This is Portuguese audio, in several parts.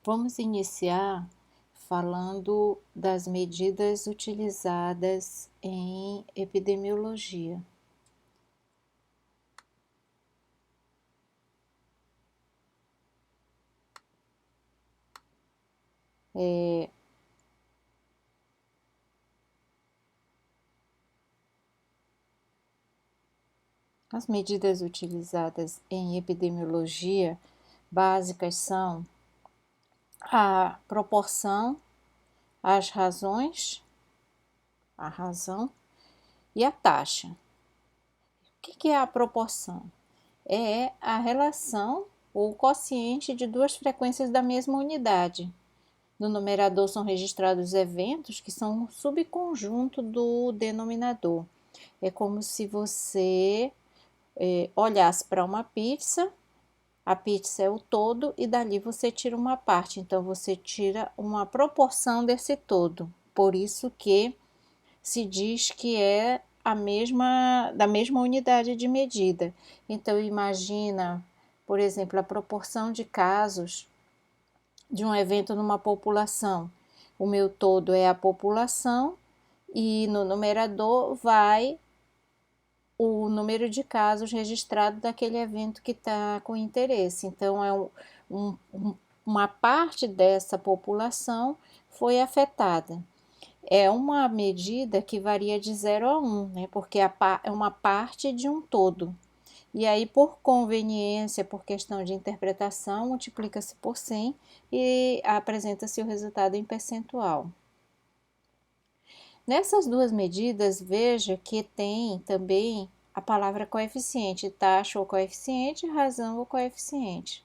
Vamos iniciar falando das medidas utilizadas em epidemiologia. As medidas utilizadas em epidemiologia básicas são a proporção, as razões, a razão e a taxa. O que é a proporção? É a relação ou quociente de duas frequências da mesma unidade. No numerador são registrados eventos que são um subconjunto do denominador. É como se você olhasse para uma pizza, a pizza é o todo e dali você tira uma parte, então você tira uma proporção desse todo. Por isso que se diz que é da mesma unidade de medida. Então imagina, por exemplo, a proporção de casos de um evento numa população. O meu todo é a população e no numerador vai o número de casos registrados daquele evento que está com interesse. Então, uma parte dessa população foi afetada. É uma medida que varia de 0 a 1, né? Porque é uma parte de um todo. E aí, por conveniência, por questão de interpretação, multiplica-se por 100 e apresenta-se o resultado em percentual. Nessas duas medidas, veja que tem também a palavra coeficiente, taxa ou coeficiente, razão ou coeficiente.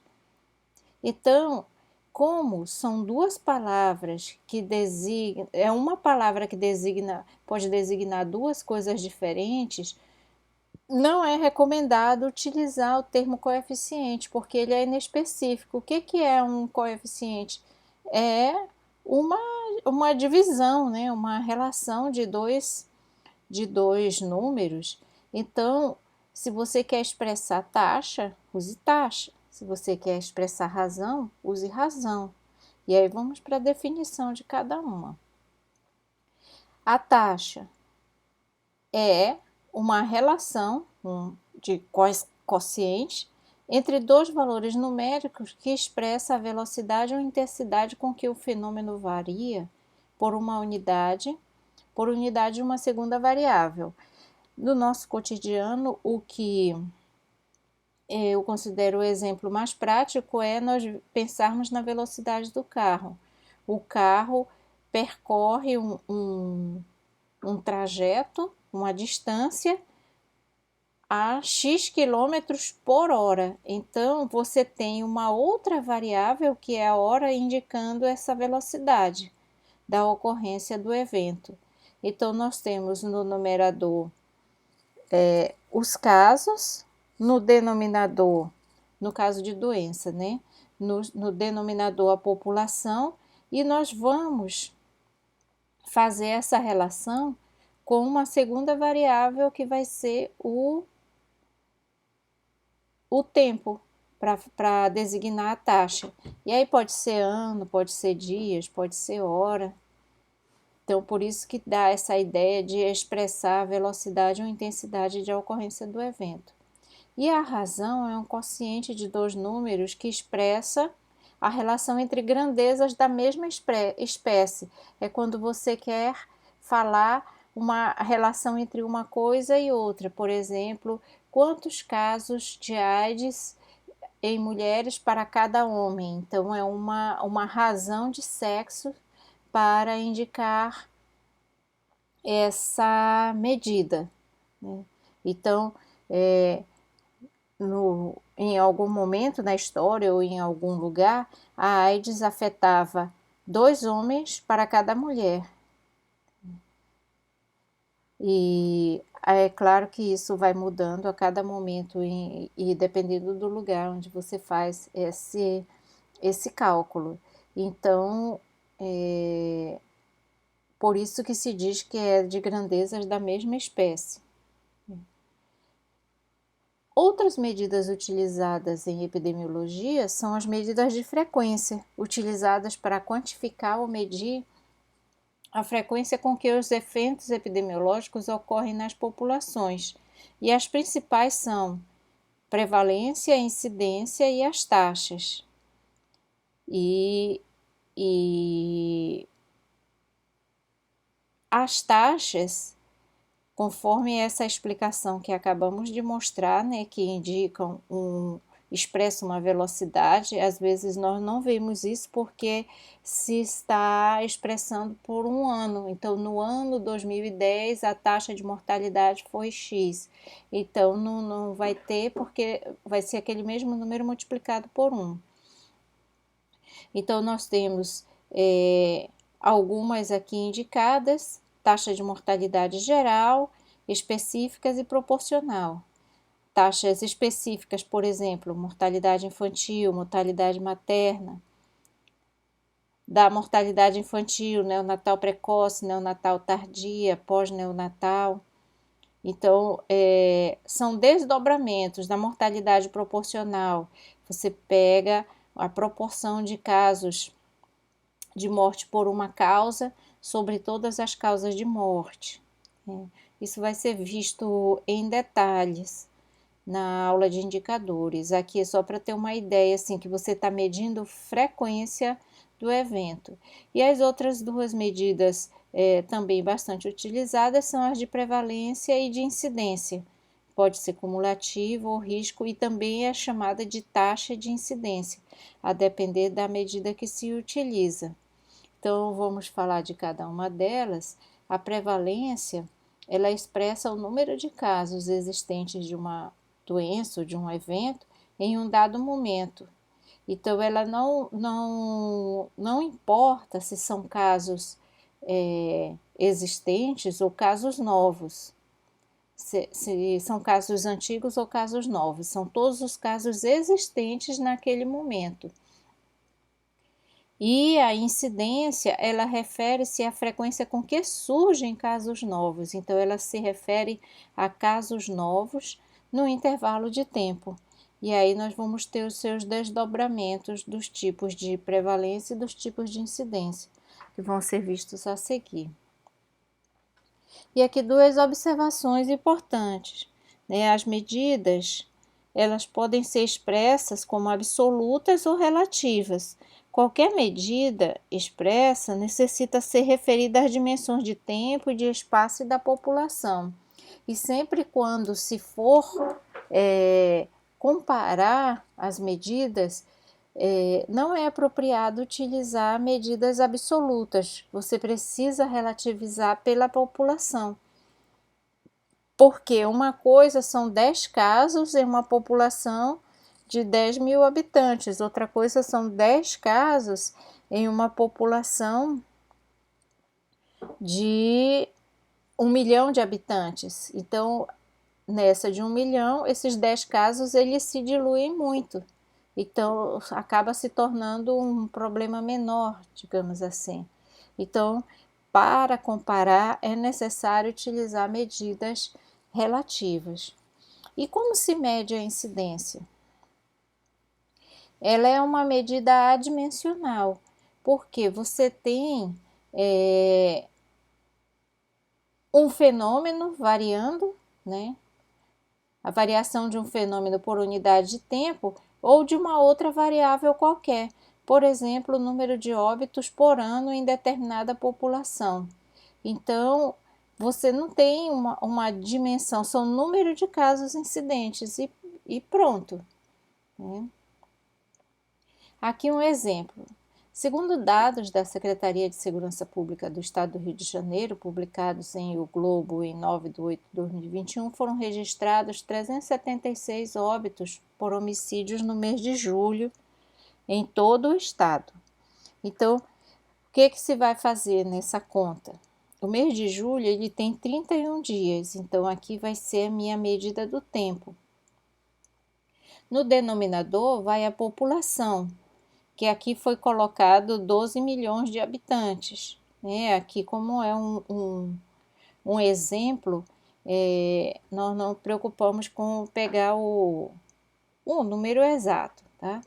Então, como são duas palavras que designam, é uma palavra que pode designar duas coisas diferentes, não é recomendado utilizar o termo coeficiente, porque ele é inespecífico. O que é um coeficiente? É uma, uma divisão, né? Uma relação de dois números. Então, se você quer expressar taxa, use taxa. Se você quer expressar razão, use razão. E aí vamos para a definição de cada uma. A taxa é uma relação de quociente entre dois valores numéricos que expressa a velocidade ou intensidade com que o fenômeno varia por unidade de uma segunda variável. No nosso cotidiano, o que eu considero o exemplo mais prático é nós pensarmos na velocidade do carro. O carro percorre um trajeto, uma distância a x quilômetros por hora. Então, você tem uma outra variável que é a hora indicando essa velocidade da ocorrência do evento. Então, nós temos no numerador os casos, no denominador, no caso de doença, né? No denominador a população, e nós vamos fazer essa relação com uma segunda variável que vai ser o tempo para designar a taxa. E aí pode ser ano, pode ser dias, pode ser hora. Então, por isso que dá essa ideia de expressar a velocidade ou intensidade de ocorrência do evento. E a razão é um quociente de dois números que expressa a relação entre grandezas da mesma espécie. É quando você quer falar uma relação entre uma coisa e outra. Por exemplo, quantos casos de AIDS em mulheres para cada homem. Então, é uma razão de sexo para indicar essa medida, né? Então, em algum momento na história ou em algum lugar, a AIDS afetava 2 homens para cada mulher. E é claro que isso vai mudando a cada momento e dependendo do lugar onde você faz esse cálculo. Então, por isso que se diz que é de grandezas da mesma espécie. Outras medidas utilizadas em epidemiologia são as medidas de frequência, utilizadas para quantificar ou medir a frequência com que os eventos epidemiológicos ocorrem nas populações. E as principais são prevalência, incidência e as taxas. E as taxas, conforme essa explicação que acabamos de mostrar, né, que indicam expressa uma velocidade, às vezes nós não vemos isso porque se está expressando por um ano. Então, no ano 2010, a taxa de mortalidade foi X. Então, não vai ter porque vai ser aquele mesmo número multiplicado por 1. Então, nós temos algumas aqui indicadas: taxa de mortalidade geral, específicas e proporcional. Taxas específicas, por exemplo, mortalidade infantil, mortalidade materna. Da mortalidade infantil, neonatal precoce, neonatal tardia, pós-neonatal. Então, são desdobramentos da mortalidade proporcional. Você pega a proporção de casos de morte por uma causa sobre todas as causas de morte. Isso vai ser visto em detalhes na aula de indicadores. Aqui é só para ter uma ideia, assim, que você está medindo frequência do evento. E as outras duas medidas também bastante utilizadas são as de prevalência e de incidência. Pode ser cumulativo ou risco, e também é chamada de taxa de incidência, a depender da medida que se utiliza. Então, vamos falar de cada uma delas. A prevalência, ela expressa o número de casos existentes de uma doença ou de um evento em um dado momento. Então, ela não importa se são casos existentes ou casos novos, se são casos antigos ou casos novos, são todos os casos existentes naquele momento. E a incidência, ela refere-se à frequência com que surgem casos novos. Então, ela se refere a casos novos no intervalo de tempo. E aí nós vamos ter os seus desdobramentos dos tipos de prevalência e dos tipos de incidência, que vão ser vistos a seguir. E aqui duas observações importantes, né? As medidas, elas podem ser expressas como absolutas ou relativas. Qualquer medida expressa necessita ser referida às dimensões de tempo e de espaço e da população. E sempre quando se for comparar as medidas, não é apropriado utilizar medidas absolutas. Você precisa relativizar pela população. Porque uma coisa são 10 casos em uma população de 10 mil habitantes, outra coisa são 10 casos em uma população de 1 milhão de habitantes. Então, nessa de 1 milhão, esses 10 casos eles se diluem muito. Então, acaba se tornando um problema menor, digamos assim. Então, para comparar, é necessário utilizar medidas relativas. E como se mede a incidência? Ela é uma medida adimensional, porque você tem um fenômeno variando, né? A variação de um fenômeno por unidade de tempo ou de uma outra variável qualquer, por exemplo, o número de óbitos por ano em determinada população. Então, você não tem uma dimensão, são número de casos incidentes e pronto, né? Aqui um exemplo. Segundo dados da Secretaria de Segurança Pública do Estado do Rio de Janeiro, publicados em O Globo em 9/8/2021, foram registrados 376 óbitos por homicídios no mês de julho em todo o estado. Então, o que se vai fazer nessa conta? O mês de julho ele tem 31 dias, então aqui vai ser a minha medida do tempo. No denominador vai a população, que aqui foi colocado 12 milhões de habitantes, né? Aqui como é um exemplo, nós não preocupamos com pegar o número exato, tá?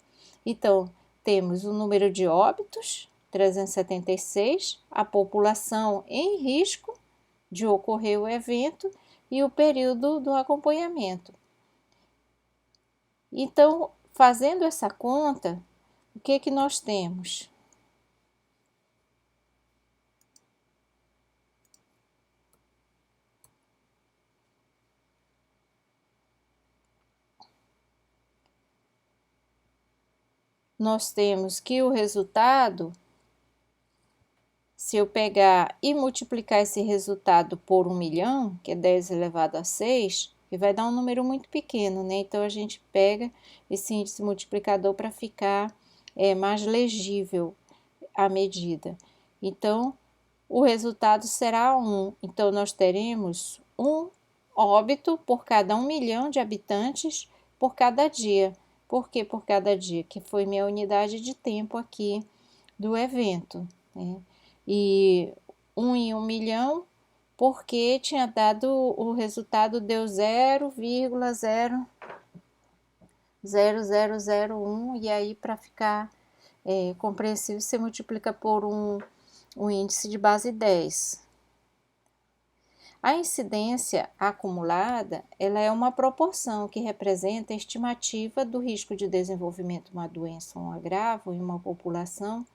Então, temos o número de óbitos, 376, a população em risco de ocorrer o evento e o período do acompanhamento. Então, fazendo essa conta, o que nós temos? Nós temos que o resultado, se eu pegar e multiplicar esse resultado por 1 milhão, que é 10 elevado a 6, que vai dar um número muito pequeno, né? Então, a gente pega esse índice multiplicador para ficar mais legível a medida. Então, o resultado será 1. Então, nós teremos um óbito por cada 1 milhão de habitantes por cada dia. Por que por cada dia? Que foi minha unidade de tempo aqui do evento, né? E 1 em 1 milhão, porque tinha dado, o resultado deu 0,0001, e aí para ficar compreensível, você multiplica por um índice de base 10. A incidência acumulada, ela é uma proporção que representa a estimativa do risco de desenvolvimento de uma doença ou um agravo em uma população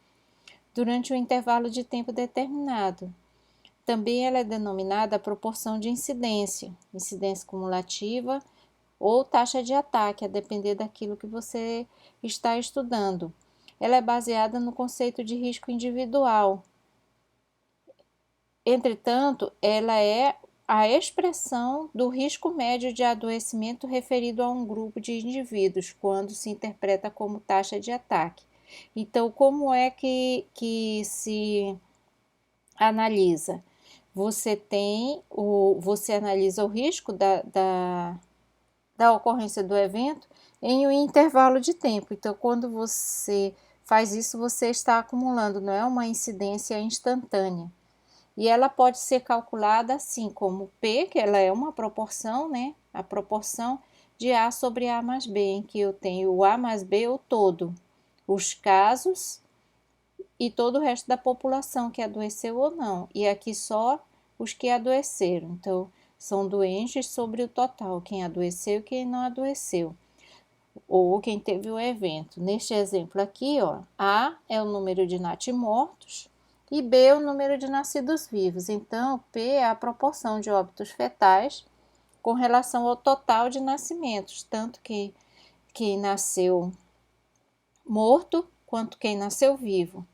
durante um intervalo de tempo determinado. Também ela é denominada a proporção de incidência cumulativa ou taxa de ataque, a depender daquilo que você está estudando. Ela é baseada no conceito de risco individual. Entretanto, ela é a expressão do risco médio de adoecimento referido a um grupo de indivíduos, quando se interpreta como taxa de ataque. Então, como é que se analisa? Você analisa o risco da ocorrência do evento em um intervalo de tempo. Então, quando você faz isso, você está acumulando, não é uma incidência instantânea. E ela pode ser calculada assim, como P, que ela é uma proporção, né? A proporção de A sobre A mais B, em que eu tenho o A mais B, o todo, os casos e todo o resto da população que adoeceu ou não. E aqui só os que adoeceram. Então, são doentes sobre o total, quem adoeceu e quem não adoeceu, ou quem teve o evento. Neste exemplo aqui, ó, A é o número de natimortos e B é o número de nascidos vivos. Então, P é a proporção de óbitos fetais com relação ao total de nascimentos, tanto que quem nasceu morto quanto quem nasceu vivo.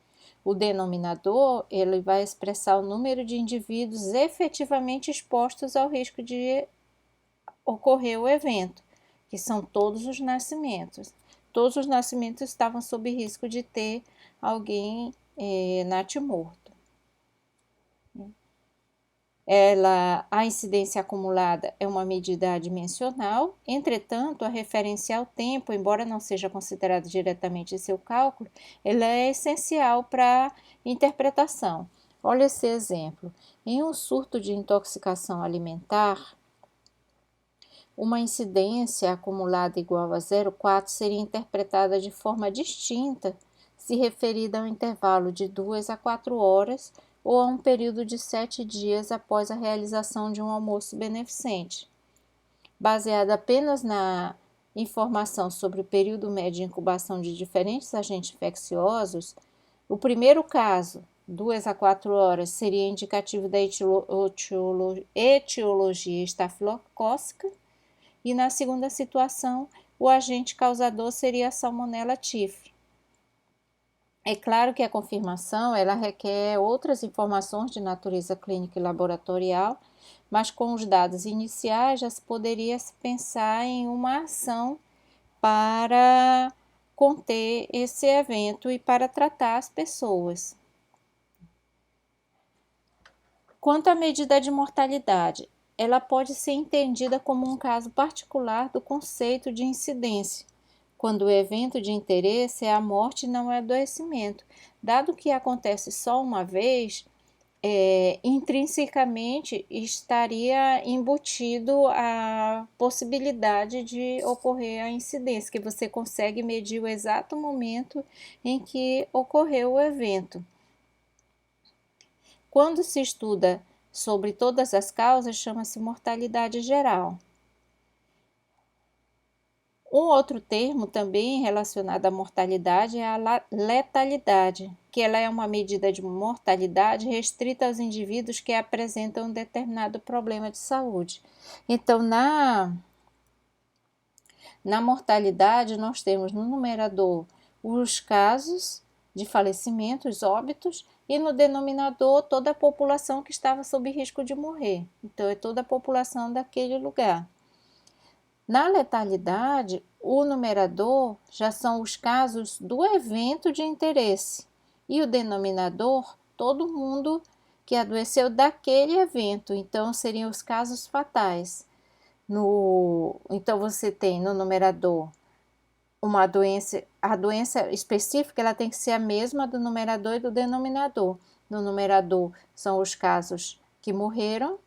O denominador, ele vai expressar o número de indivíduos efetivamente expostos ao risco de ocorrer o evento, que são todos os nascimentos. Todos os nascimentos estavam sob risco de ter alguém natimorto. A incidência acumulada é uma medida dimensional, entretanto, a referencial tempo, embora não seja considerada diretamente em seu cálculo, ela é essencial para a interpretação. Olha esse exemplo. Em um surto de intoxicação alimentar, uma incidência acumulada igual a 0,4 seria interpretada de forma distinta se referida a um intervalo de 2 a 4 horas ou a um período de 7 dias após a realização de um almoço beneficente. Baseada apenas na informação sobre o período médio de incubação de diferentes agentes infecciosos, o primeiro caso, 2 a 4 horas, seria indicativo da etiologia estafilocócica, e na segunda situação, o agente causador seria a Salmonella typhus. É claro que a confirmação ela requer outras informações de natureza clínica e laboratorial, mas com os dados iniciais já se poderia pensar em uma ação para conter esse evento e para tratar as pessoas. Quanto à medida de mortalidade, ela pode ser entendida como um caso particular do conceito de incidência, quando o evento de interesse é a morte e não é adoecimento. Dado que acontece só uma vez, intrinsecamente estaria embutido a possibilidade de ocorrer a incidência, que você consegue medir o exato momento em que ocorreu o evento. Quando se estuda sobre todas as causas, chama-se mortalidade geral. Um outro termo também relacionado à mortalidade é a letalidade, que ela é uma medida de mortalidade restrita aos indivíduos que apresentam um determinado problema de saúde. Então, na mortalidade, nós temos no numerador os casos de falecimento, os óbitos, e no denominador toda a população que estava sob risco de morrer. Então, é toda a população daquele lugar. Na letalidade, o numerador já são os casos do evento de interesse e o denominador, todo mundo que adoeceu daquele evento. Então, seriam os casos fatais. Então, você tem no numerador uma doença, a doença específica ela tem que ser a mesma do numerador e do denominador. No numerador são os casos que morreram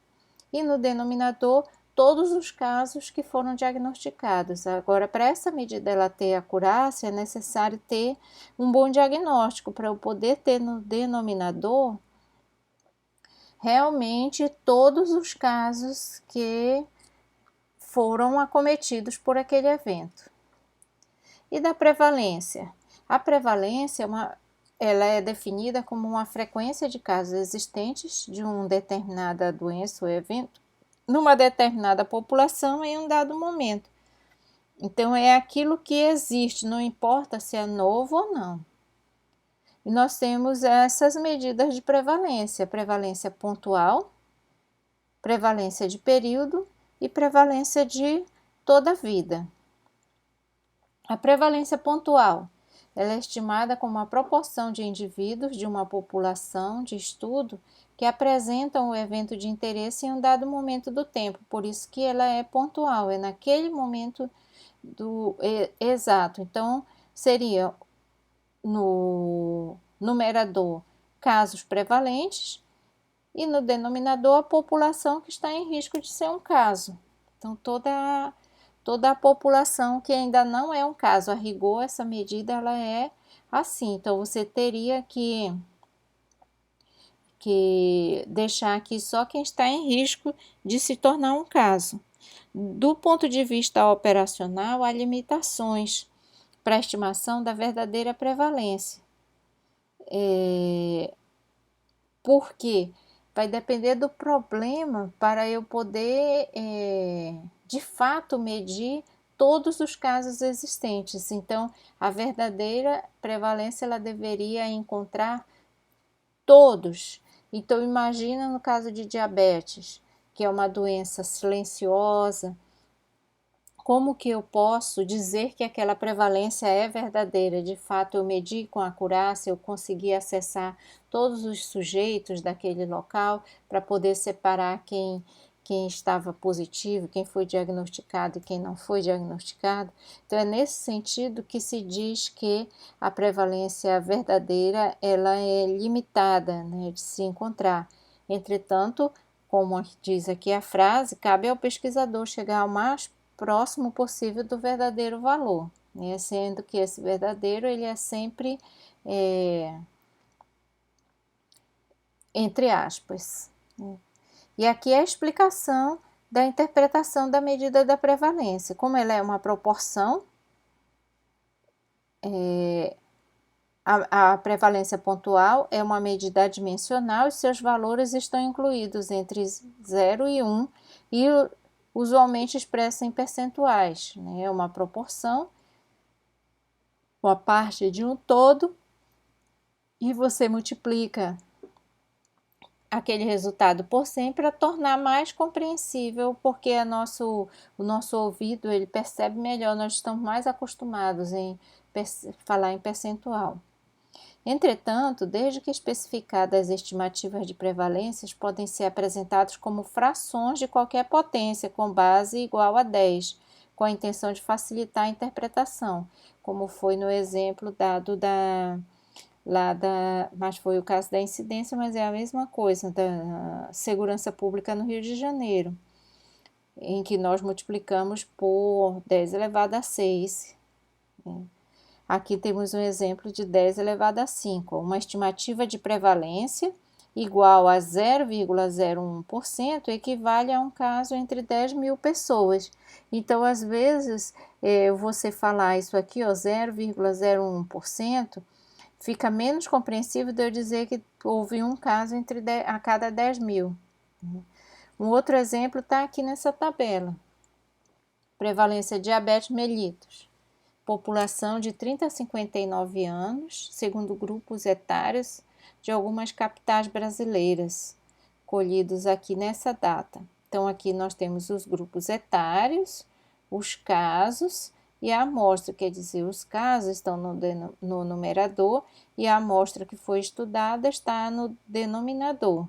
e no denominador todos os casos que foram diagnosticados. Agora, para essa medida ela ter acurácia, é necessário ter um bom diagnóstico para eu poder ter no denominador realmente todos os casos que foram acometidos por aquele evento. E da prevalência? A prevalência ela é definida como uma frequência de casos existentes de uma determinada doença ou evento numa determinada população em um dado momento. Então, é aquilo que existe, não importa se é novo ou não. E nós temos essas medidas de prevalência: prevalência pontual, prevalência de período e prevalência de toda a vida. A prevalência pontual, ela é estimada como a proporção de indivíduos de uma população de estudo que apresentam o evento de interesse em um dado momento do tempo, por isso que ela é pontual, é naquele momento exato. Então, seria no numerador casos prevalentes e no denominador a população que está em risco de ser um caso. Então, toda a população que ainda não é um caso, a rigor, essa medida ela é assim. Então, você teria que deixar aqui só quem está em risco de se tornar um caso. Do ponto de vista operacional, há limitações para a estimação da verdadeira prevalência. Porque vai depender do problema para eu poder, de fato, medir todos os casos existentes. Então, a verdadeira prevalência ela deveria encontrar todos. Então, imagina no caso de diabetes, que é uma doença silenciosa, como que eu posso dizer que aquela prevalência é verdadeira? De fato, eu medi com acurácia, eu consegui acessar todos os sujeitos daquele local para poder separar quem estava positivo, quem foi diagnosticado e quem não foi diagnosticado. Então, é nesse sentido que se diz que a prevalência verdadeira ela é limitada, né, de se encontrar. Entretanto, como diz aqui a frase, cabe ao pesquisador chegar ao mais próximo possível do verdadeiro valor, né? Sendo que esse verdadeiro ele é sempre entre aspas. Né? E aqui é a explicação da interpretação da medida da prevalência. Como ela é uma proporção, a prevalência pontual é uma medida dimensional e seus valores estão incluídos entre 0 e 1 e usualmente expressa em percentuais, né? É uma proporção, uma parte de um todo, e você multiplica aquele resultado por 100 para tornar mais compreensível, porque o nosso ouvido ele percebe melhor, nós estamos mais acostumados em falar em percentual. Entretanto, desde que especificadas as estimativas de prevalências podem ser apresentados como frações de qualquer potência com base igual a 10, com a intenção de facilitar a interpretação, como foi no exemplo dado mas foi o caso da incidência, mas é a mesma coisa, da segurança pública no Rio de Janeiro, em que nós multiplicamos por 10 elevado a 6. Aqui temos um exemplo de 10 elevado a 5, uma estimativa de prevalência igual a 0,01% equivale a um caso entre 10 mil pessoas. Então, às vezes, você falar isso aqui, 0,01%, fica menos compreensível de eu dizer que houve um caso a cada 10 mil. Um outro exemplo está aqui nessa tabela. Prevalência de diabetes mellitus. População de 30 a 59 anos, segundo grupos etários de algumas capitais brasileiras, colhidos aqui nessa data. Então, aqui nós temos os grupos etários, os casos e a amostra, quer dizer, os casos estão no numerador e a amostra que foi estudada está no denominador.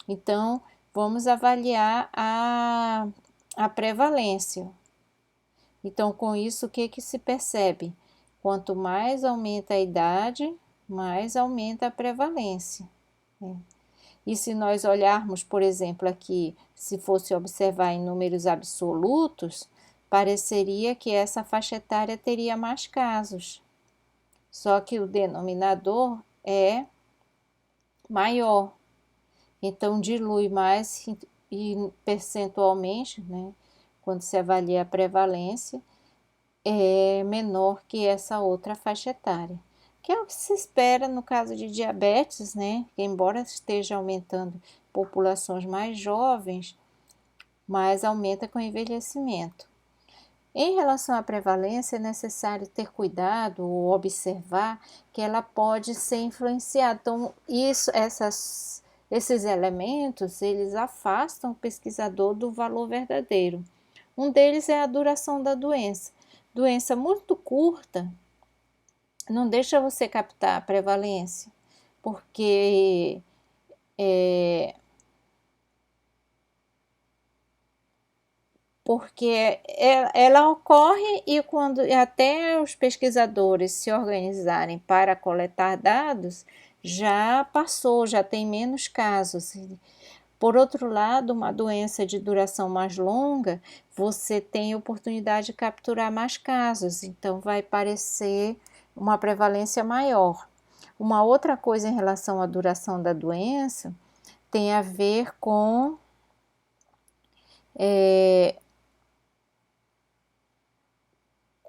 Então, vamos avaliar a prevalência. Então, com isso, o que se percebe? Quanto mais aumenta a idade, mais aumenta a prevalência. E se nós olharmos, por exemplo, aqui, se fosse observar em números absolutos, pareceria que essa faixa etária teria mais casos. Só que o denominador é maior. Então, dilui mais e percentualmente, né? Quando se avalia a prevalência, é menor que essa outra faixa etária, que é o que se espera no caso de diabetes, né? Que embora esteja aumentando populações mais jovens, mas aumenta com o envelhecimento. Em relação à prevalência, é necessário ter cuidado ou observar que ela pode ser influenciada. Então, esses elementos, eles afastam o pesquisador do valor verdadeiro. Um deles é a duração da doença. Doença muito curta não deixa você captar a prevalência, porque ela ocorre e quando até os pesquisadores se organizarem para coletar dados, já passou, já tem menos casos. Por outro lado, uma doença de duração mais longa, você tem oportunidade de capturar mais casos, então vai parecer uma prevalência maior. Uma outra coisa em relação à duração da doença tem a ver com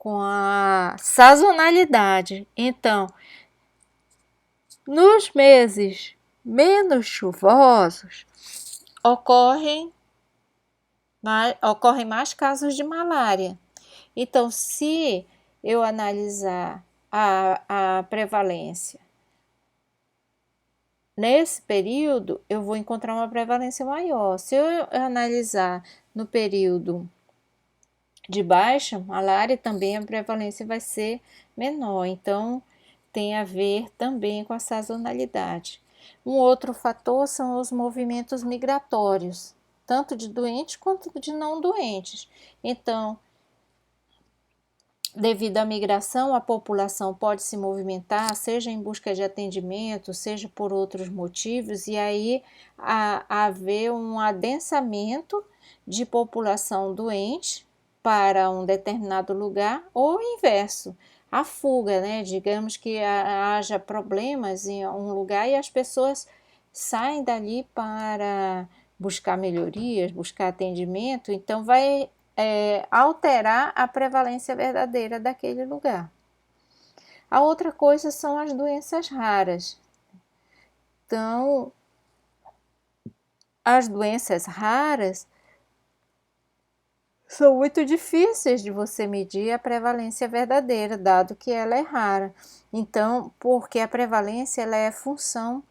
a sazonalidade. Então, nos meses menos chuvosos, ocorrem mais casos de malária. Então, se eu analisar a prevalência nesse período, eu vou encontrar uma prevalência maior. Se eu analisar no período de baixa malária, também a prevalência vai ser menor. Então, tem a ver também com a sazonalidade. Um outro fator são os movimentos migratórios, tanto de doentes quanto de não doentes. Então, devido à migração, a população pode se movimentar, seja em busca de atendimento, seja por outros motivos, e aí haver um adensamento de população doente para um determinado lugar, ou o inverso, a fuga, né? Digamos que haja problemas em um lugar e as pessoas saem dali para buscar melhorias, buscar atendimento, então vai alterar a prevalência verdadeira daquele lugar. A outra coisa são as doenças raras. Então, as doenças raras são muito difíceis de você medir a prevalência verdadeira, dado que ela é rara. Então, porque a prevalência ela é função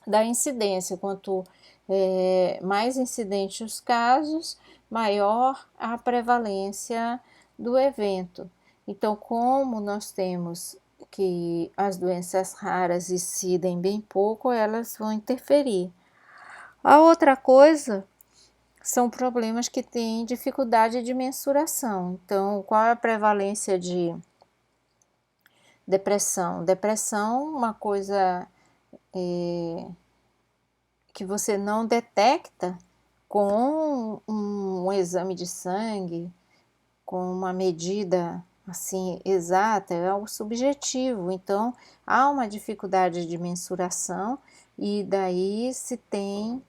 da incidência. Quanto mais incidentes os casos, maior a prevalência do evento. Então, como nós temos que as doenças raras incidem bem pouco, elas vão interferir. A outra coisa são problemas que têm dificuldade de mensuração. Então, qual é a prevalência de Depressão. Depressão, uma coisa que você não detecta com um exame de sangue, com uma medida assim exata, é algo subjetivo. Então, há uma dificuldade de mensuração e daí se tem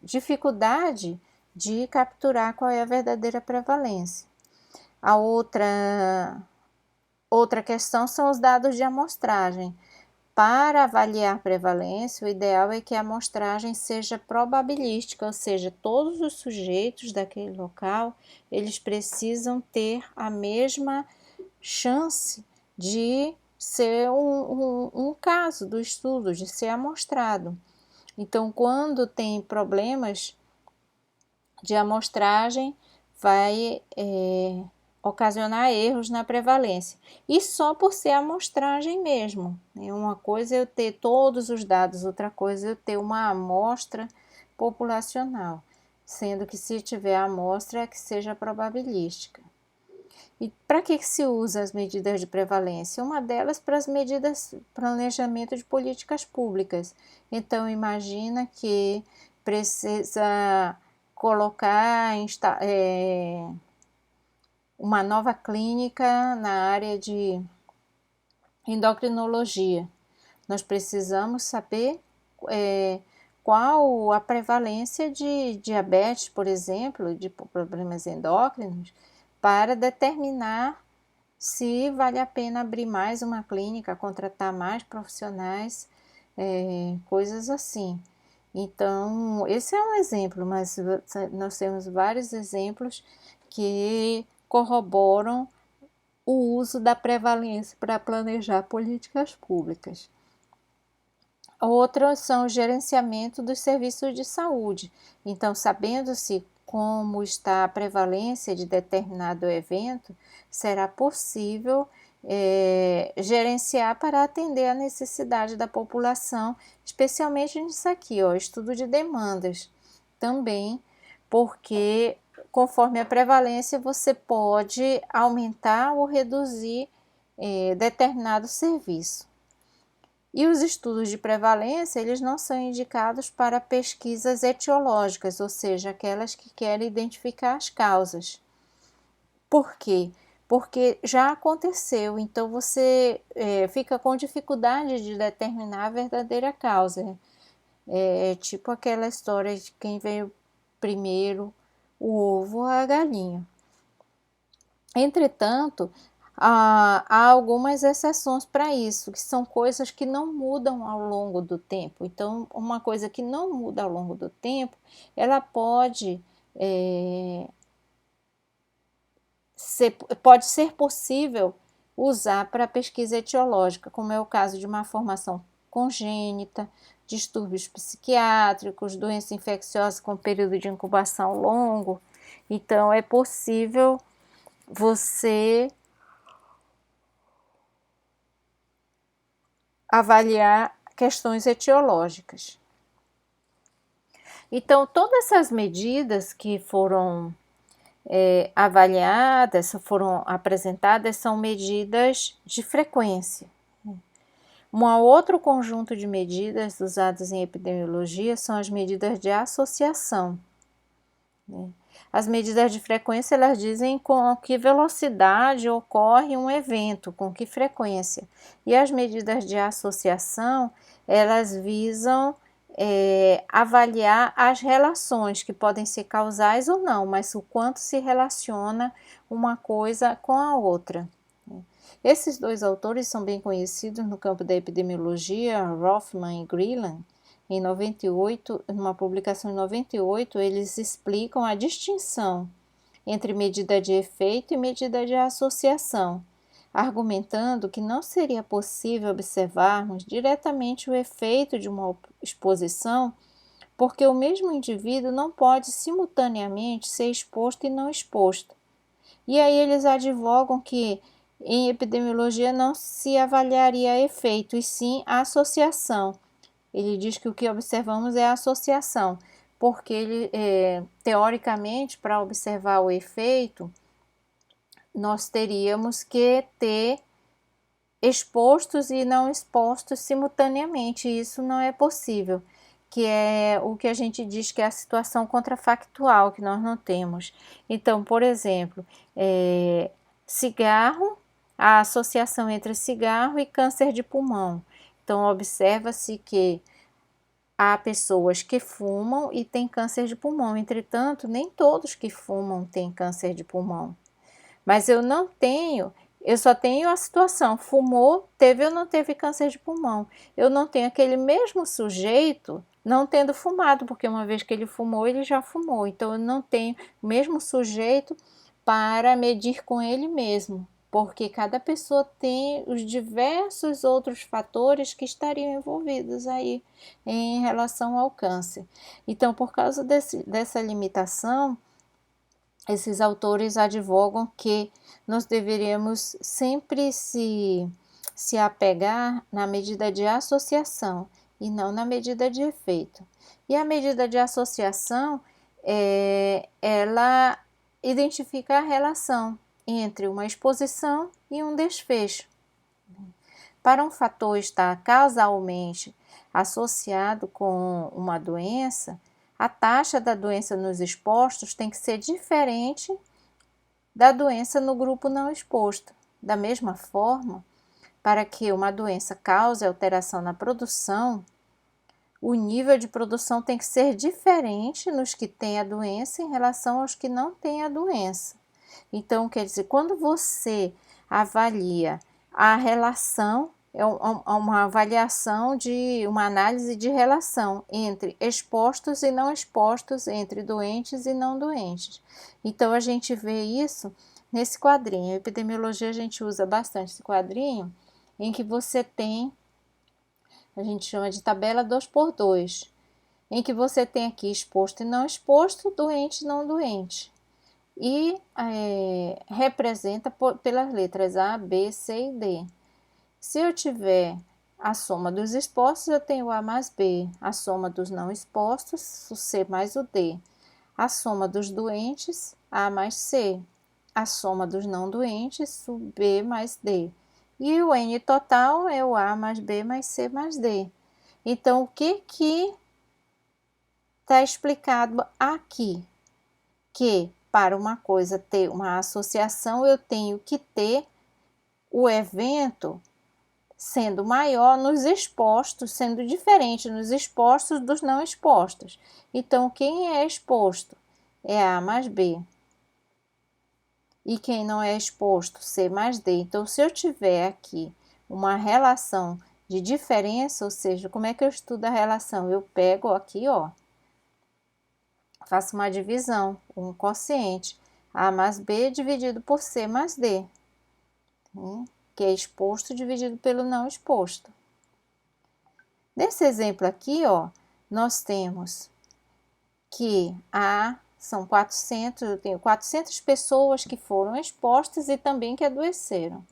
dificuldade de capturar qual é a verdadeira prevalência. A outra questão são os dados de amostragem. Para avaliar prevalência, o ideal é que a amostragem seja probabilística, ou seja, todos os sujeitos daquele local, eles precisam ter a mesma chance de ser um caso do estudo, de ser amostrado. Então, quando tem problemas de amostragem, vai ocasionar erros na prevalência. E só por ser amostragem mesmo. Uma coisa é eu ter todos os dados, outra coisa é eu ter uma amostra populacional. Sendo que se tiver amostra, é que seja probabilística. E para que se usa as medidas de prevalência? Uma delas para as medidas planejamento de políticas públicas. Então, imagina que precisa colocar uma nova clínica na área de endocrinologia. Nós precisamos saber qual a prevalência de diabetes, por exemplo, de problemas endócrinos, para determinar se vale a pena abrir mais uma clínica, contratar mais profissionais, coisas assim. Então, esse é um exemplo, mas nós temos vários exemplos que corroboram o uso da prevalência para planejar políticas públicas. Outras são o gerenciamento dos serviços de saúde. Então, sabendo-se como está a prevalência de determinado evento, será possível gerenciar para atender a necessidade da população, especialmente nisso aqui, estudo de demandas. Também porque conforme a prevalência você pode aumentar ou reduzir determinado serviço. E os estudos de prevalência, eles não são indicados para pesquisas etiológicas, ou seja, aquelas que querem identificar as causas. Por quê? Porque já aconteceu, então você fica com dificuldade de determinar a verdadeira causa. É tipo aquela história de quem veio primeiro, o ovo ou a galinha. Entretanto, há algumas exceções para isso, que são coisas que não mudam ao longo do tempo. Então, uma coisa que não muda ao longo do tempo, ela pode ser possível usar para pesquisa etiológica, como é o caso de uma formação congênita, distúrbios psiquiátricos, doença infecciosa com período de incubação longo. Então, é possível você avaliar questões etiológicas. Então, todas essas medidas que foram avaliadas, foram apresentadas, são medidas de frequência. Um outro conjunto de medidas usadas em epidemiologia são as medidas de associação. As medidas de frequência, elas dizem com que velocidade ocorre um evento, com que frequência. E as medidas de associação, elas visam avaliar as relações, que podem ser causais ou não, mas o quanto se relaciona uma coisa com a outra. Esses dois autores são bem conhecidos no campo da epidemiologia, Rothman e Greeland. Em 98, numa publicação em 98, eles explicam a distinção entre medida de efeito e medida de associação, argumentando que não seria possível observarmos diretamente o efeito de uma exposição, porque o mesmo indivíduo não pode simultaneamente ser exposto e não exposto. E aí eles advogam que em epidemiologia não se avaliaria efeito, e sim a associação. Ele diz que o que observamos é a associação, porque teoricamente, para observar o efeito, nós teríamos que ter expostos e não expostos simultaneamente. Isso não é possível, que é o que a gente diz que é a situação contrafactual, que nós não temos. Então, por exemplo, cigarro, a associação entre cigarro e câncer de pulmão. Então, observa-se que há pessoas que fumam e têm câncer de pulmão. Entretanto, nem todos que fumam têm câncer de pulmão. Mas eu só tenho a situação, fumou, teve ou não teve câncer de pulmão. Eu não tenho aquele mesmo sujeito não tendo fumado, porque uma vez que ele fumou, ele já fumou. Então eu não tenho o mesmo sujeito para medir com ele mesmo, porque cada pessoa tem os diversos outros fatores que estariam envolvidos aí em relação ao câncer. Então, por causa dessa limitação, esses autores advogam que nós deveríamos sempre se apegar na medida de associação e não na medida de efeito. E a medida de associação, ela identifica a relação entre uma exposição e um desfecho. Para um fator estar causalmente associado com uma doença, a taxa da doença nos expostos tem que ser diferente da doença no grupo não exposto. Da mesma forma, para que uma doença cause alteração na produção, o nível de produção tem que ser diferente nos que têm a doença em relação aos que não têm a doença. Então, quer dizer, quando você avalia a relação, é uma avaliação de uma análise de relação entre expostos e não expostos, entre doentes e não doentes. Então, a gente vê isso nesse quadrinho. A epidemiologia a gente usa bastante esse quadrinho, em que você tem, a gente chama de tabela 2x2, em que você tem aqui exposto e não exposto, doente e não doente. E representa pelas letras A, B, C e D. Se eu tiver a soma dos expostos, eu tenho A mais B. A soma dos não expostos, o C mais o D. A soma dos doentes, A mais C. A soma dos não doentes, o B mais D. E o N total é o A mais B mais C mais D. Então, o que está explicado aqui? Que para uma coisa ter uma associação, eu tenho que ter o evento sendo maior nos expostos, sendo diferente nos expostos dos não expostos. Então, quem é exposto é A mais B. E quem não é exposto, C mais D. Então, se eu tiver aqui uma relação de diferença, ou seja, como é que eu estudo a relação? Eu pego aqui, ó, faço uma divisão, um quociente, A mais B dividido por C mais D, que é exposto dividido pelo não exposto. Nesse exemplo aqui, ó, nós temos que são 400, eu tenho 400 pessoas que foram expostas e também que adoeceram.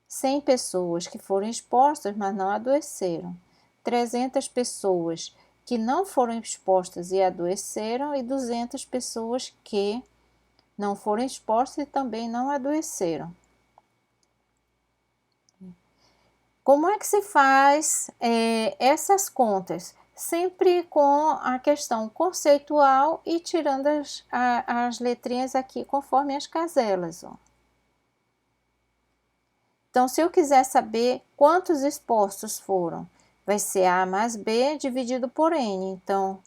100 pessoas que foram expostas, mas não adoeceram. 300 pessoas que não foram expostas e adoeceram, e 200 pessoas que não foram expostas e também não adoeceram. Como é que se faz essas contas? Sempre com a questão conceitual e tirando as letrinhas aqui conforme as caselas. Ó. Então, se eu quiser saber quantos expostos foram, vai ser A mais B dividido por N. Então,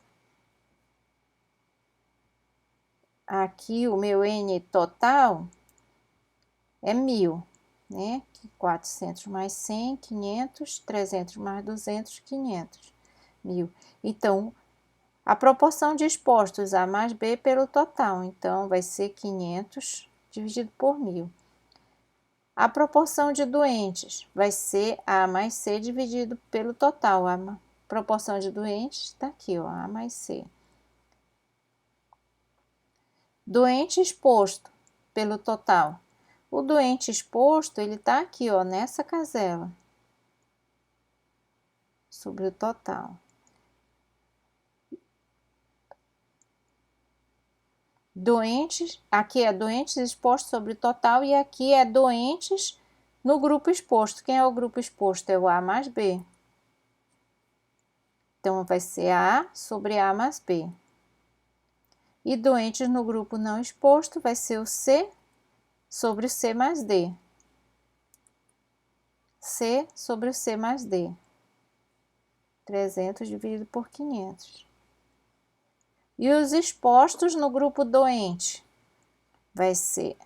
aqui o meu N total é 1000, né? 400 mais 100, 500, 300 mais 200, 500, 1000. Então, a proporção de expostos A mais B pelo total, então, vai ser 500 dividido por 1000. A proporção de doentes vai ser A mais C dividido pelo total. A proporção de doentes está aqui, ó, A mais C. Doente exposto pelo total. O doente exposto, ele está aqui, ó, nessa casela, sobre o total. Doentes, aqui é doentes expostos sobre o total e aqui é doentes No grupo exposto, quem é o grupo exposto? É o A mais B. Então, vai ser A sobre A mais B. E doentes no grupo não exposto vai ser o C sobre o C mais D. C sobre o C mais D. 300 dividido por 500. E os expostos no grupo doente vai ser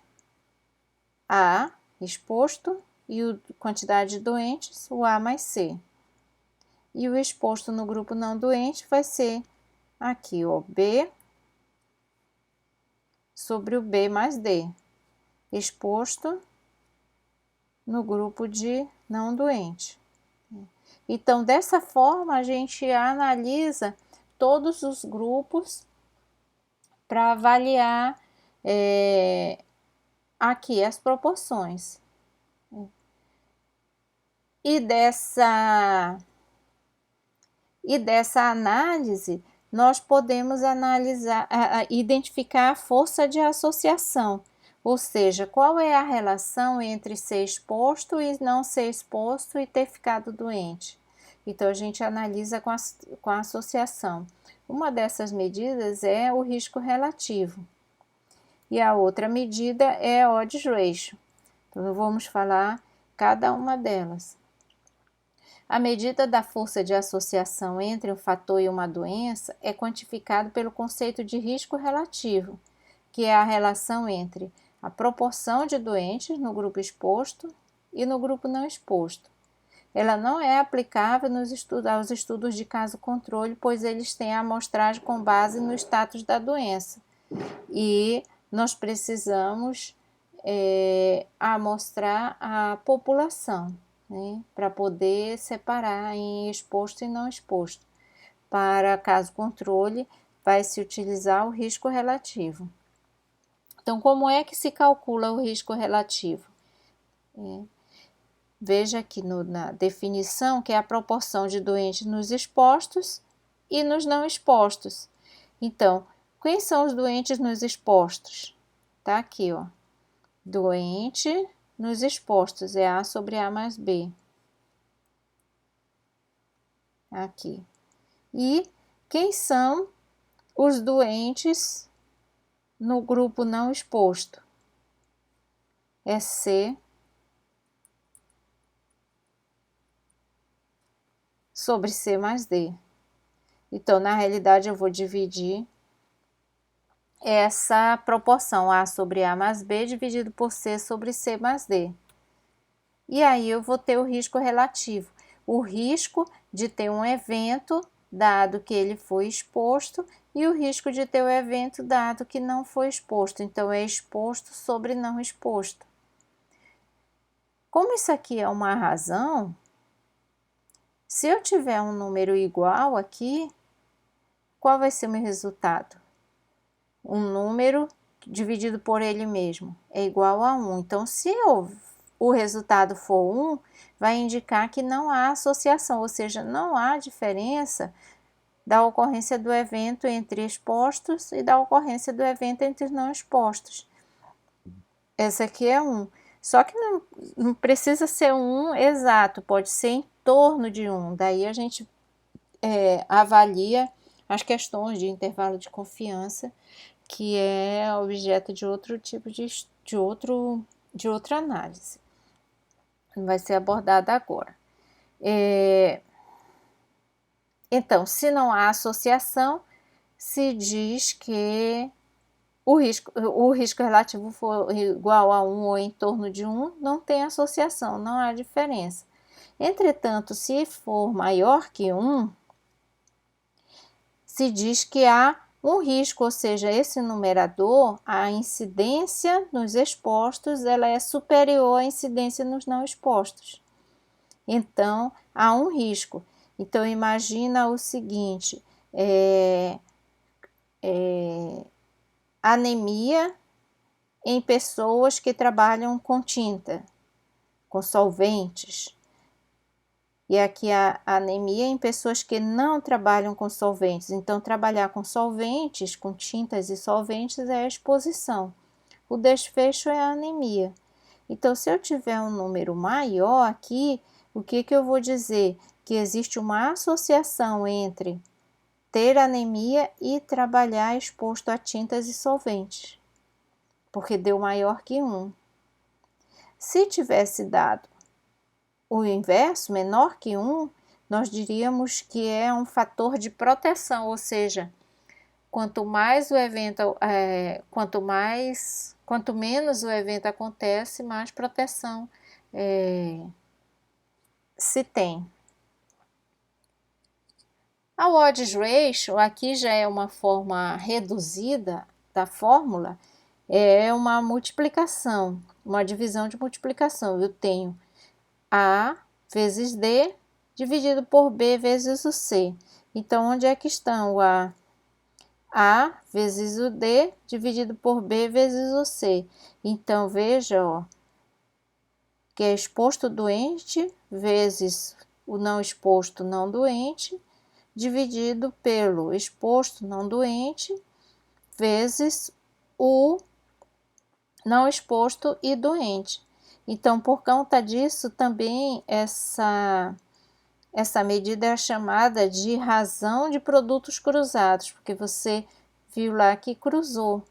A exposto e a quantidade de doentes, o A mais C. E o exposto no grupo não doente vai ser aqui, ó, B sobre o B mais D, exposto no grupo de não doente. Então, dessa forma, a gente analisa todos os grupos para avaliar aqui as proporções. E dessa análise, nós podemos analisar, identificar a força de associação, ou seja, qual é a relação entre ser exposto e não ser exposto e ter ficado doente. Então, a gente analisa com a associação. Uma dessas medidas é o risco relativo. E a outra medida é a odds ratio. Então, vamos falar cada uma delas. A medida da força de associação entre um fator e uma doença é quantificada pelo conceito de risco relativo, que é a relação entre a proporção de doentes no grupo exposto e no grupo não exposto. Ela não é aplicável aos estudos de caso controle, pois eles têm a amostragem com base no status da doença. E nós precisamos amostrar a população, né, para poder separar em exposto e não exposto. Para caso controle, vai se utilizar o risco relativo. Então, como é que se calcula o risco relativo? Veja aqui na definição que é a proporção de doentes nos expostos e nos não expostos. Então, quem são os doentes nos expostos? Tá aqui, ó. Doente nos expostos é A sobre A mais B. Aqui. E quem são os doentes no grupo não exposto? É C sobre C mais D. Então, na realidade, eu vou dividir essa proporção A sobre A mais B dividido por C sobre C mais D. E aí eu vou ter o risco relativo. O risco de ter um evento, dado que ele foi exposto, e o risco de ter o evento, dado que não foi exposto. Então, é exposto sobre não exposto. Como isso aqui é uma razão, se eu tiver um número igual aqui, qual vai ser o meu resultado? Um número dividido por ele mesmo é igual a 1. Então, se o resultado for 1, vai indicar que não há associação, ou seja, não há diferença da ocorrência do evento entre expostos e da ocorrência do evento entre não expostos. Essa aqui é 1. Só que não precisa ser um exato, pode ser em torno de 1. Daí a gente avalia as questões de intervalo de confiança, que é objeto de outro tipo de outra análise. Vai ser abordada agora. Então, se não há associação, se diz que o risco relativo for igual a 1 ou em torno de 1, não tem associação, não há diferença. Entretanto, se for maior que 1, se diz que há um risco, ou seja, esse numerador, a incidência nos expostos, ela é superior à incidência nos não expostos. Então, há um risco. Então, imagina o seguinte, anemia em pessoas que trabalham com tinta, com solventes. E aqui a anemia em pessoas que não trabalham com solventes. Então, trabalhar com solventes, com tintas e solventes é a exposição. O desfecho é a anemia. Então, se eu tiver um número maior aqui, o que eu vou dizer? Que existe uma associação entre ter anemia e trabalhar exposto a tintas e solventes, porque deu maior que 1. Se tivesse dado o inverso, menor que 1, nós diríamos que é um fator de proteção, ou seja, quanto mais o evento, quanto menos o evento acontece, mais proteção se tem. A odds ratio, aqui já é uma forma reduzida da fórmula, é uma multiplicação, uma divisão de multiplicação. Eu tenho A vezes D dividido por B vezes o C. Então, onde é que estão o A? A vezes o D dividido por B vezes o C. Então, veja, ó, que é exposto doente vezes o não exposto não doente, dividido pelo exposto não doente vezes o não exposto e doente. Então, por conta disso, também essa medida é chamada de razão de produtos cruzados, porque você viu lá que cruzou.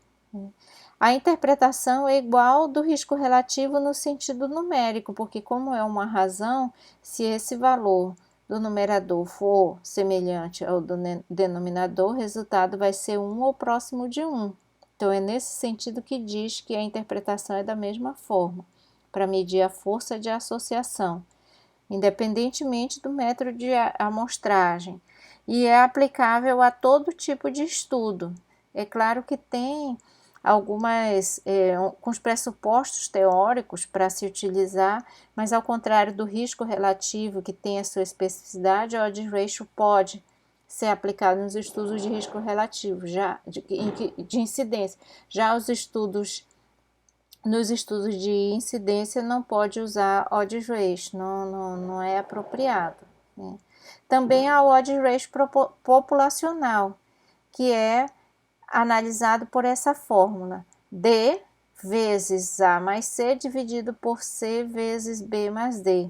A interpretação é igual do risco relativo no sentido numérico, porque como é uma razão, se esse valor do numerador for semelhante ao do denominador, o resultado vai ser 1 ou próximo de 1. Então, é nesse sentido que diz que a interpretação é da mesma forma, para medir a força de associação, independentemente do método de amostragem, e é aplicável a todo tipo de estudo. É claro que tem algumas com os pressupostos teóricos para se utilizar, mas ao contrário do risco relativo, que tem a sua especificidade, a odds ratio pode ser aplicado nos estudos de risco relativo, já de incidência. Já nos estudos de incidência não pode usar odds ratio, não é apropriado, né? Também a odds ratio populacional, que é analisado por essa fórmula: D vezes A mais C dividido por C vezes B mais D.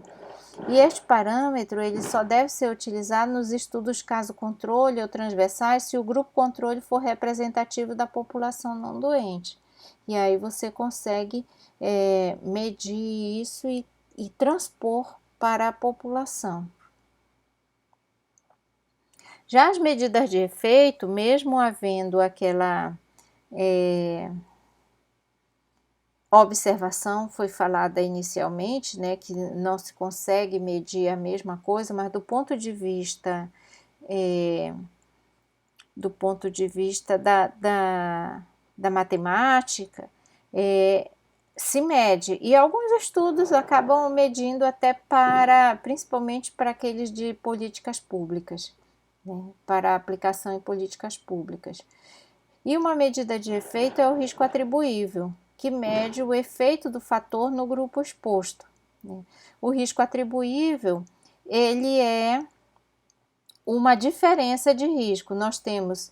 E este parâmetro ele só deve ser utilizado nos estudos caso-controle ou transversais se o grupo controle for representativo da população não doente. E aí você consegue medir isso e transpor para a população. Já as medidas de efeito, mesmo havendo aquela observação, foi falada inicialmente, né, que não se consegue medir a mesma coisa, mas do ponto de vista da matemática, se mede, e alguns estudos acabam medindo até principalmente para aqueles de políticas públicas, né, para aplicação em políticas públicas. E uma medida de efeito é o risco atribuível, que mede o efeito do fator no grupo exposto, né. O risco atribuível, ele é uma diferença de risco. Nós temos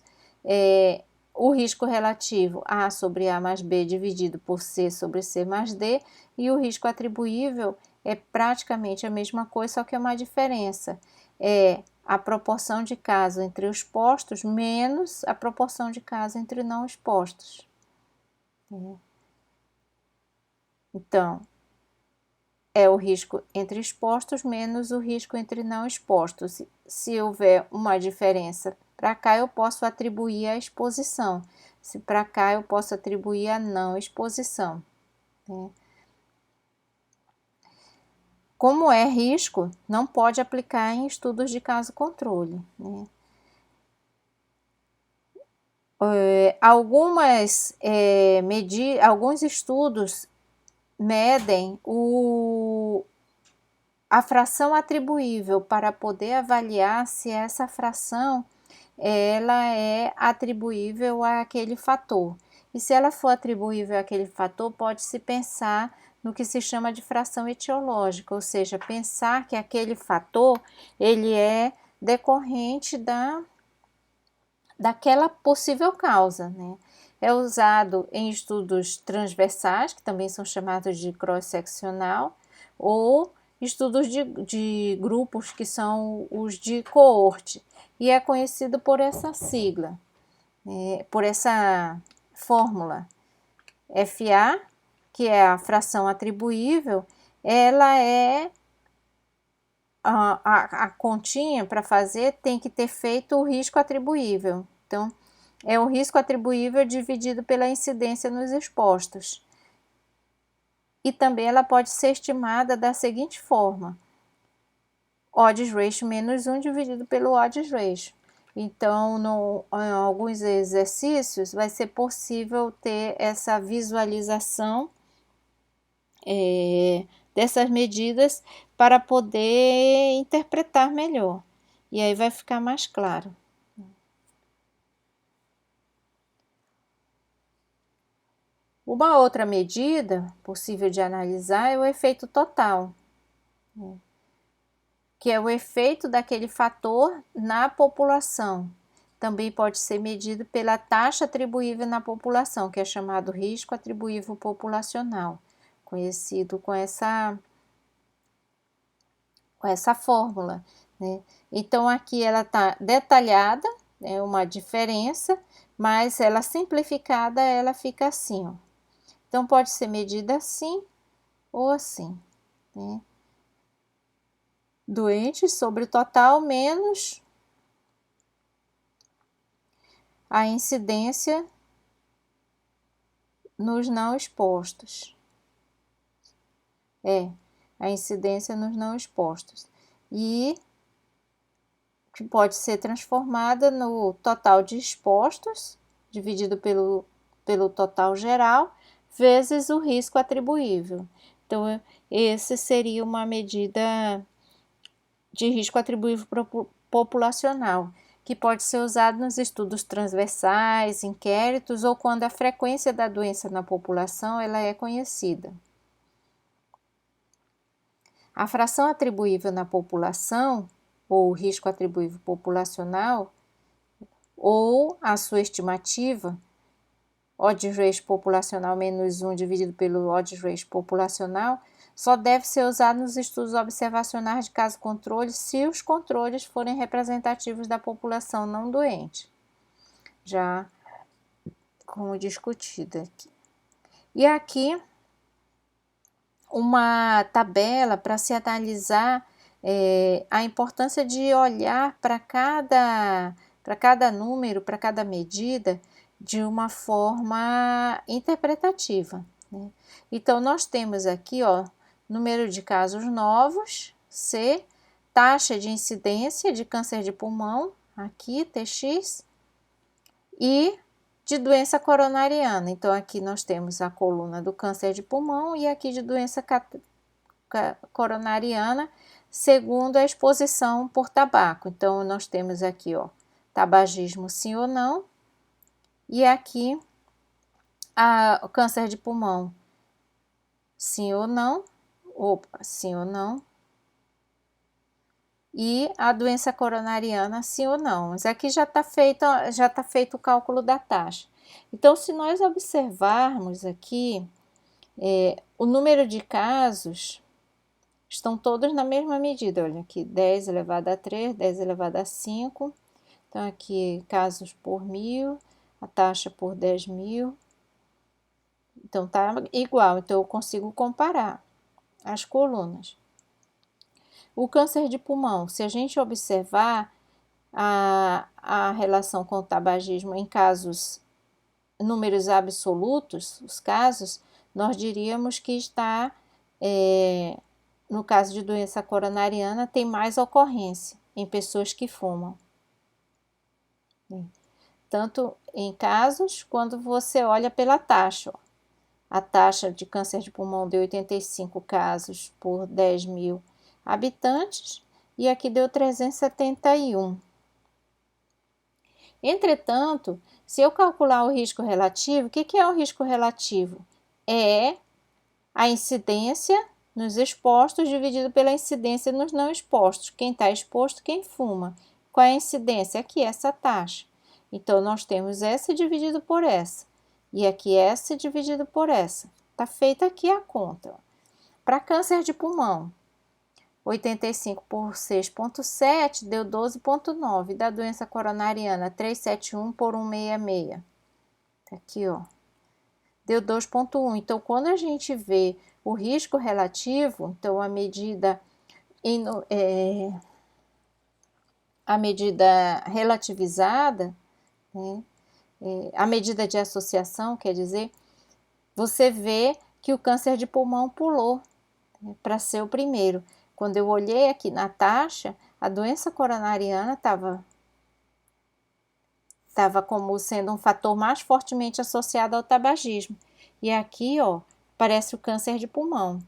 o risco relativo A sobre A mais B dividido por C sobre C mais D, e o risco atribuível é praticamente a mesma coisa, só que é uma diferença. É a proporção de casos entre os expostos menos a proporção de casos entre não expostos. Então, é o risco entre expostos menos o risco entre não expostos. Se houver uma diferença para cá, eu posso atribuir a exposição. Se para cá, eu posso atribuir a não exposição, né? Como é risco, não pode aplicar em estudos de caso-controle, né? Alguns estudos medem a fração atribuível para poder avaliar se essa fração ela é atribuível àquele fator. E se ela for atribuível àquele fator, pode-se pensar no que se chama de fração etiológica, ou seja, pensar que aquele fator ele é decorrente daquela possível causa, né? É usado em estudos transversais, que também são chamados de cross-seccional, ou estudos de grupos, que são os de coorte, e é conhecido por essa sigla, por essa fórmula. FA, que é a fração atribuível, ela é a continha para fazer tem que ter feito o risco atribuível. Então, é o risco atribuível dividido pela incidência nos expostos. E também ela pode ser estimada da seguinte forma: odds ratio menos 1 dividido pelo odds ratio. Então, em alguns exercícios, vai ser possível ter essa visualização dessas medidas para poder interpretar melhor. E aí vai ficar mais claro. Uma outra medida possível de analisar é o efeito total, que é o efeito daquele fator na população. Também pode ser medido pela taxa atribuível na população, que é chamado risco atribuível populacional, conhecido com essa fórmula, né? Então, aqui ela está detalhada, é uma diferença, mas ela simplificada, ela fica assim, ó. Então, pode ser medida assim ou assim, né? Doentes sobre o total menos a incidência nos não expostos. A incidência nos não expostos. E que pode ser transformada no total de expostos, dividido pelo total geral, vezes o risco atribuível. Então, esse seria uma medida de risco atribuível populacional, que pode ser usado nos estudos transversais, inquéritos ou quando a frequência da doença na população ela é conhecida. A fração atribuível na população, ou risco atribuível populacional, ou a sua estimativa, odds ratio populacional menos 1 dividido pelo odds ratio populacional, só deve ser usado nos estudos observacionais de caso controle se os controles forem representativos da população não doente, já como discutido aqui. E aqui uma tabela para se analisar a importância de olhar para cada número, para cada medida, de uma forma interpretativa, né? Então, nós temos aqui, ó, número de casos novos, C, taxa de incidência de câncer de pulmão, aqui, TX, e de doença coronariana. Então, aqui nós temos a coluna do câncer de pulmão e aqui de doença coronariana, segundo a exposição por tabaco. Então, nós temos aqui, ó, tabagismo sim ou não, e aqui o câncer de pulmão sim ou não, sim ou não, e a doença coronariana sim ou não. Mas aqui já está feito o cálculo da taxa. Então, se nós observarmos aqui, o número de casos estão todos na mesma medida. Olha aqui, 10 elevado a 3, 10 elevado a 5. Então, aqui casos por 1000, a taxa por 10.000. Então, tá igual. Então, eu consigo comparar as colunas. O câncer de pulmão, se a gente observar a relação com o tabagismo em números absolutos, os casos, nós diríamos que está, no caso de doença coronariana, tem mais ocorrência em pessoas que fumam. Tanto em casos, quando você olha pela taxa, ó. A taxa de câncer de pulmão deu 85 casos por 10.000 habitantes e aqui deu 371. Entretanto, se eu calcular o risco relativo, o que é o risco relativo? É a incidência nos expostos dividido pela incidência nos não expostos. Quem está exposto, quem fuma. Qual é a incidência? Aqui, essa taxa. Então, nós temos essa dividido por essa. E aqui essa dividido por essa. Tá feita aqui a conta. Para câncer de pulmão, 85 por 6,7 deu 12,9. Da doença coronariana, 371 por 166. Aqui, ó. Deu 2,1. Então, quando a gente vê o risco relativo, então a medida relativizada, né, a medida de associação, quer dizer, você vê que o câncer de pulmão pulou, né, para ser o primeiro. Quando eu olhei aqui na taxa, a doença coronariana estava como sendo um fator mais fortemente associado ao tabagismo. E aqui, ó, parece o câncer de pulmão.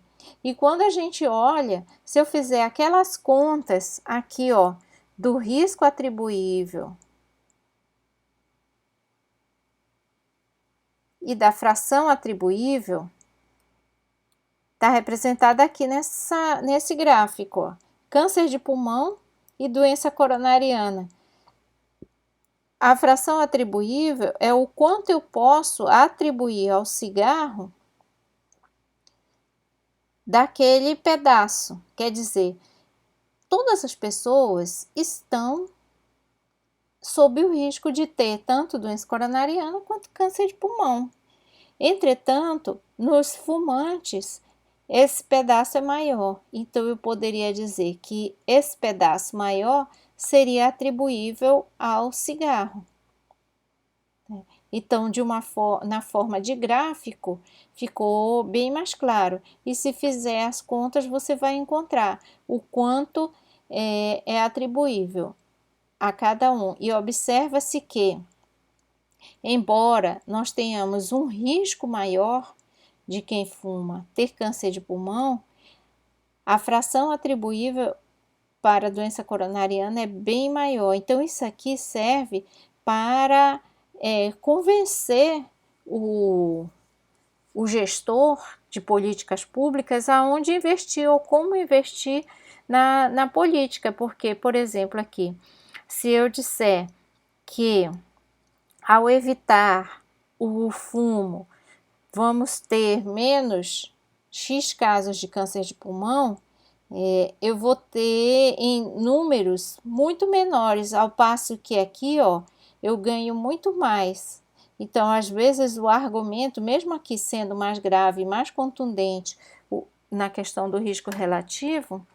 E quando a gente olha, se eu fizer aquelas contas aqui, ó, do risco atribuível e da fração atribuível, está representada aqui nesse gráfico, ó. Câncer de pulmão e doença coronariana. A fração atribuível é o quanto eu posso atribuir ao cigarro daquele pedaço. Quer dizer, todas as pessoas estão sob o risco de ter tanto doença coronariana quanto câncer de pulmão. Entretanto, nos fumantes, esse pedaço é maior. Então, eu poderia dizer que esse pedaço maior seria atribuível ao cigarro. Então, na forma de gráfico, ficou bem mais claro. E se fizer as contas, você vai encontrar o quanto é atribuível a cada um. E observa-se que, embora nós tenhamos um risco maior de quem fuma ter câncer de pulmão, a fração atribuível para a doença coronariana é bem maior. Então, isso aqui serve para convencer o gestor de políticas públicas aonde investir ou como investir na política. Porque, por exemplo, aqui, se eu disser que ao evitar o fumo, vamos ter menos X casos de câncer de pulmão, eu vou ter em números muito menores, ao passo que aqui, ó, eu ganho muito mais. Então, às vezes, o argumento, mesmo aqui sendo mais grave, mais contundente na questão do risco relativo,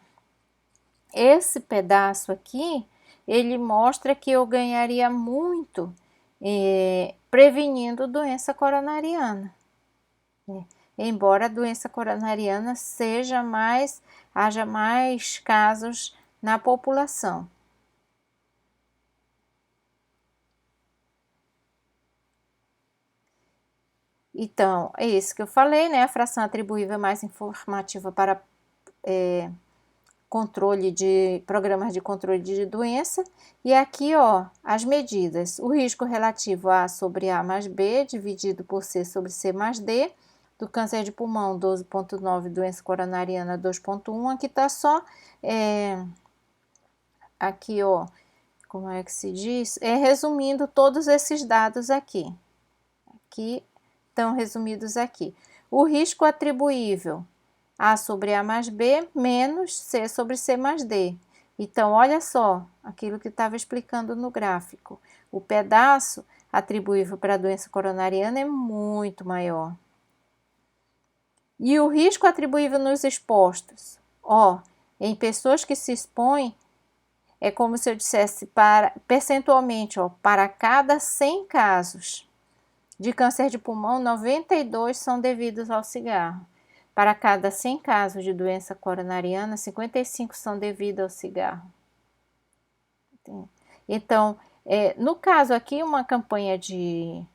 esse pedaço aqui, ele mostra que eu ganharia muito prevenindo doença coronariana. Embora a doença coronariana haja mais casos na população. Então, é isso que eu falei, né? A fração atribuível é mais informativa para programas de controle de doença. E aqui, ó, as medidas. O risco relativo A sobre A mais B, dividido por C sobre C mais D. Do câncer de pulmão, 12,9, doença coronariana, 2,1. Aqui tá só, aqui, ó, como é que se diz? Resumindo todos esses dados aqui. Aqui estão resumidos aqui. O risco atribuível, A sobre A mais B, menos C sobre C mais D. Então, olha só, aquilo que estava explicando no gráfico. O pedaço atribuível para a doença coronariana é muito maior. E o risco atribuível nos expostos? Ó, em pessoas que se expõem, é como se eu dissesse percentualmente, ó, para cada 100 casos de câncer de pulmão, 92 são devidos ao cigarro. Para cada 100 casos de doença coronariana, 55 são devidos ao cigarro. Então, no caso aqui, uma campanha de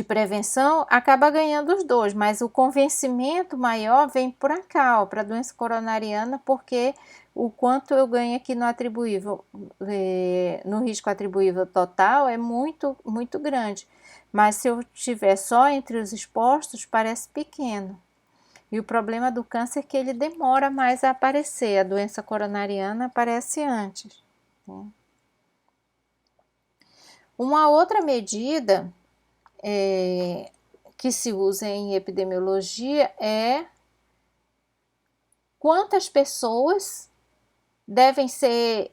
prevenção acaba ganhando os dois, mas o convencimento maior vem por cá, para a doença coronariana, porque o quanto eu ganho aqui no atribuível, no risco atribuível total é muito, muito grande. Mas se eu tiver só entre os expostos, parece pequeno. E o problema do câncer é que ele demora mais a aparecer, a doença coronariana aparece antes. Uma outra medida que se usa em epidemiologia é quantas pessoas devem ser,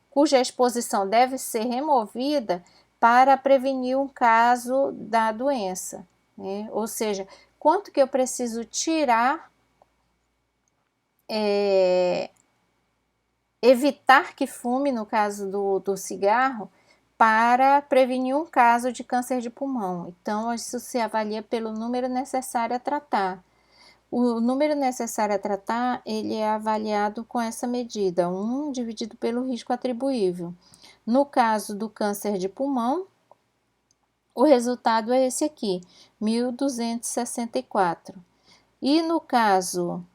cuja exposição deve ser removida para prevenir um caso da doença, né? Ou seja, quanto que eu preciso tirar, evitar que fume, no caso do cigarro, para prevenir um caso de câncer de pulmão. Então, isso se avalia pelo número necessário a tratar. O número necessário a tratar, ele é avaliado com essa medida, 1 dividido pelo risco atribuível. No caso do câncer de pulmão, o resultado é esse aqui, 1.264. E no caso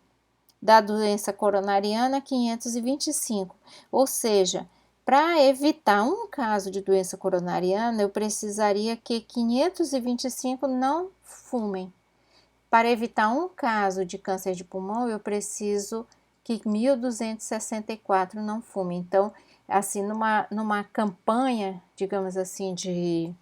da doença coronariana, 525. Ou seja, para evitar um caso de doença coronariana, eu precisaria que 525 não fumem. Para evitar um caso de câncer de pulmão, eu preciso que 1.264 não fumem. Então, assim, numa campanha, digamos assim, de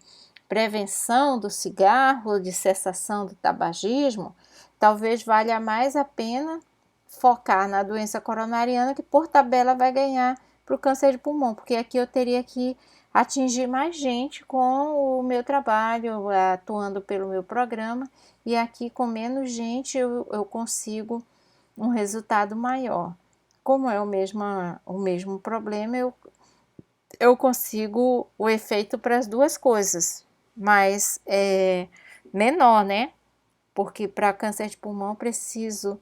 prevenção do cigarro, de cessação do tabagismo, talvez valha mais a pena focar na doença coronariana, que por tabela vai ganhar para o câncer de pulmão, porque aqui eu teria que atingir mais gente com o meu trabalho, atuando pelo meu programa, e aqui com menos gente eu consigo um resultado maior. Como é o mesmo problema, eu consigo o efeito para as duas coisas, mas é menor, né? Porque para câncer de pulmão preciso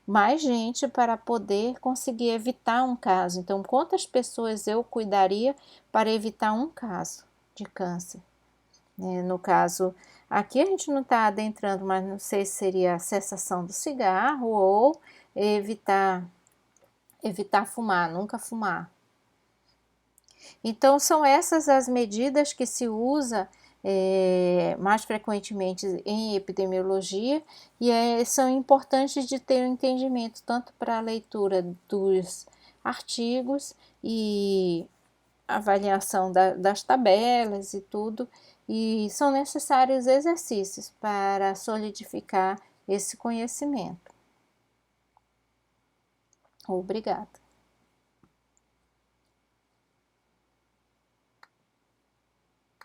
mais gente para poder conseguir evitar um caso. Então, quantas pessoas eu cuidaria para evitar um caso de câncer? No caso, aqui a gente não está adentrando, mas não sei se seria a cessação do cigarro ou evitar fumar, nunca fumar. Então, são essas as medidas que se usa mais frequentemente em epidemiologia e são importantes de ter um entendimento tanto para a leitura dos artigos e avaliação das tabelas e tudo, e são necessários exercícios para solidificar esse conhecimento. Obrigada.